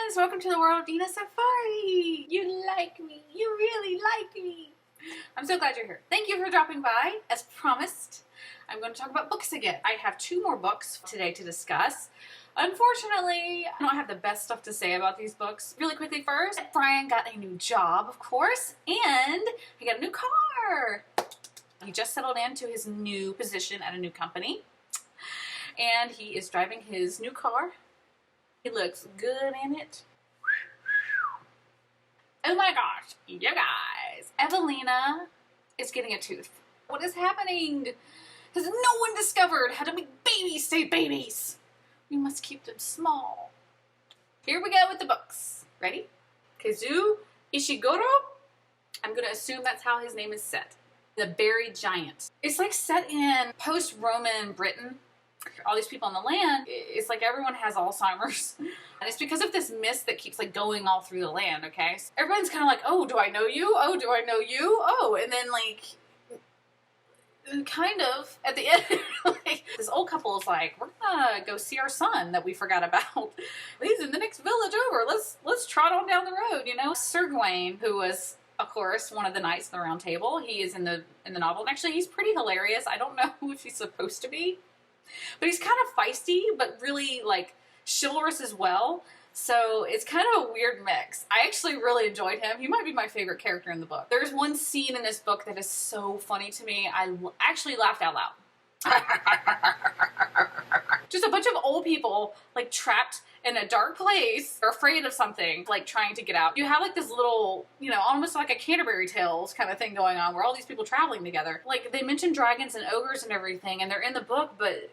friends, welcome to the world of Deena Safari. You like me, you really like me. I'm so glad you're here. Thank you for dropping by. As promised, I'm going to talk about books again. I have 2 more books today to discuss. Unfortunately, I don't have the best stuff to say about these books. Really quickly first, Brian got a new job, of course, and he got a new car. He just settled into his new position at a new company, and he is driving his new car. He looks good in it. Oh my gosh, you guys. Evelina is getting a tooth. What is happening? Has no one discovered how to make babies stay babies? We must keep them small. Here we go with the books. Ready? Kazuo Ishiguro. I'm going to assume that's how his name is said. The Buried Giant. It's like set in post-Roman Britain. All these people on the land, it's like everyone has Alzheimer's. And it's because of this mist that keeps like going all through the land, okay? So everyone's kind of like, oh, do I know you? Oh, do I know you? Oh, and then like, kind of at the end, like, this old couple is like, we're gonna go see our son that we forgot about. He's in the next village over. Let's trot on down the road, you know? Sir Gawain, who was, of course, one of the knights of the Round Table, he is in the novel. And actually, he's pretty hilarious. I don't know if he's supposed to be. But he's kind of feisty, but really, like, chivalrous as well. So it's kind of a weird mix. I actually really enjoyed him. He might be my favorite character in the book. There's one scene in this book that is so funny to me. I actually laughed out loud. Just a bunch of old people, like, trapped in a dark place, or afraid of something, like, trying to get out. You have, like, this little, you know, almost like a Canterbury Tales kind of thing going on, where all these people traveling together. Like, they mention dragons and ogres and everything, and they're in the book, but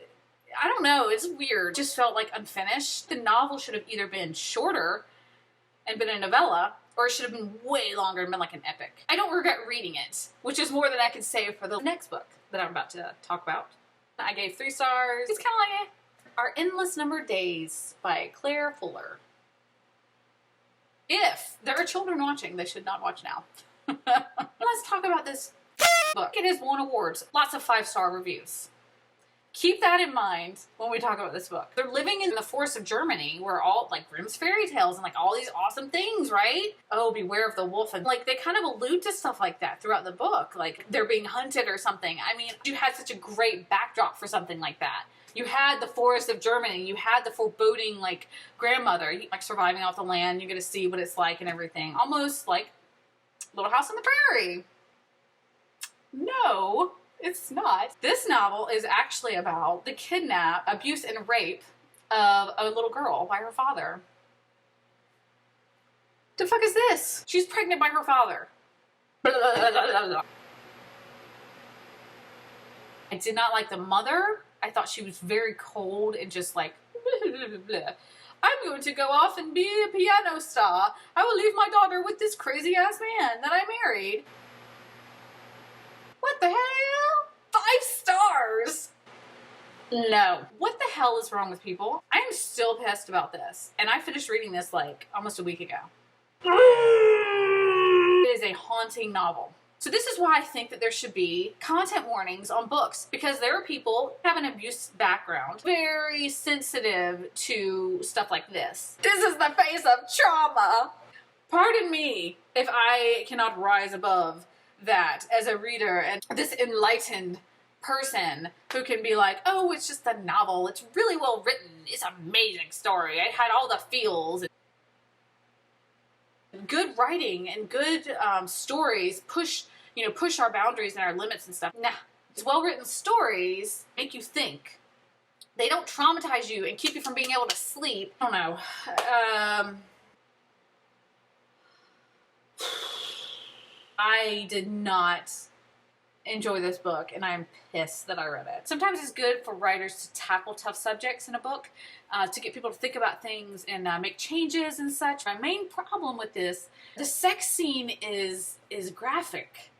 I don't know, it's weird. It just felt like unfinished. The novel should have either been shorter and been a novella, or it should have been way longer and been like an epic. I don't regret reading it, which is more than I can say for the next book that I'm about to talk about. I gave 3 stars. It's kind of like Our Endless Numbered Days by Claire Fuller. If there are children watching, they should not watch now. Let's talk about this book. It has won awards, lots of 5-star reviews. Keep that in mind when we talk about this book. They're living in the forest of Germany, where all, like, Grimm's fairy tales and, like, all these awesome things, right? Oh, beware of the wolf. And, like, they kind of allude to stuff like that throughout the book. Like, they're being hunted or something. I mean, you had such a great backdrop for something like that. You had the forest of Germany. You had the foreboding, like, grandmother, like, surviving off the land. You get to see what it's like and everything. Almost like Little House on the Prairie. No. It's not. This novel is actually about the kidnap, abuse, and rape of a little girl by her father. The fuck is this? She's pregnant by her father. I did not like the mother. I thought she was very cold and just like, I'm going to go off and be a piano star. I will leave my daughter with this crazy ass man that I married. What the hell? 5 stars! No. What the hell is wrong with people? I am still pissed about this. And I finished reading this like almost a week ago. It is a haunting novel. So this is why I think that there should be content warnings on books. Because there are people who have an abuse background, very sensitive to stuff like this. This is the face of trauma! Pardon me if I cannot rise above that as a reader and this enlightened person who can be like, oh, it's just a novel, it's really well written, it's an amazing story, it had all the feels. Good writing and good stories push our boundaries and our limits and stuff. Nah, these well-written stories make you think. They don't traumatize you and keep you from being able to sleep. I don't know. I did not enjoy this book, and I'm pissed that I read it. Sometimes it's good for writers to tackle tough subjects in a book, to get people to think about things and make changes and such. My main problem with this, the sex scene is graphic.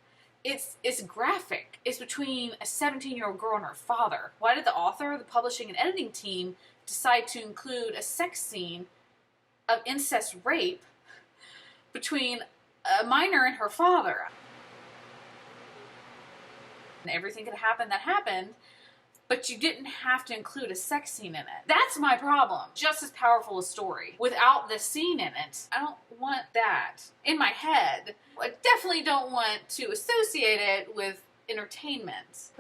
It's graphic. It's between a 17-year-old girl and her father. Why did the author, the publishing, and editing team decide to include a sex scene of incest rape between a minor and her father? And everything could happen that happened. but you didn't have to include a sex scene in it. That's my problem. Just as powerful a story without the scene in it. I don't want that in my head. I definitely don't want to associate it with entertainment.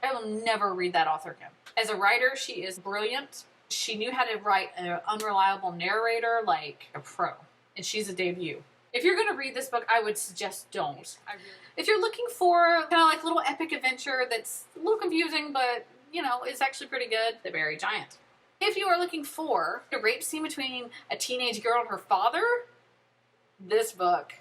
I will never read that author again. As a writer, she is brilliant. She knew how to write an unreliable narrator like a pro. And she's a debut. If you're going to read this book, I would suggest don't. If you're looking for kind of like a little epic adventure that's a little confusing, but, you know, is actually pretty good, The Berry Giant. If you are looking for a rape scene between a teenage girl and her father, this book.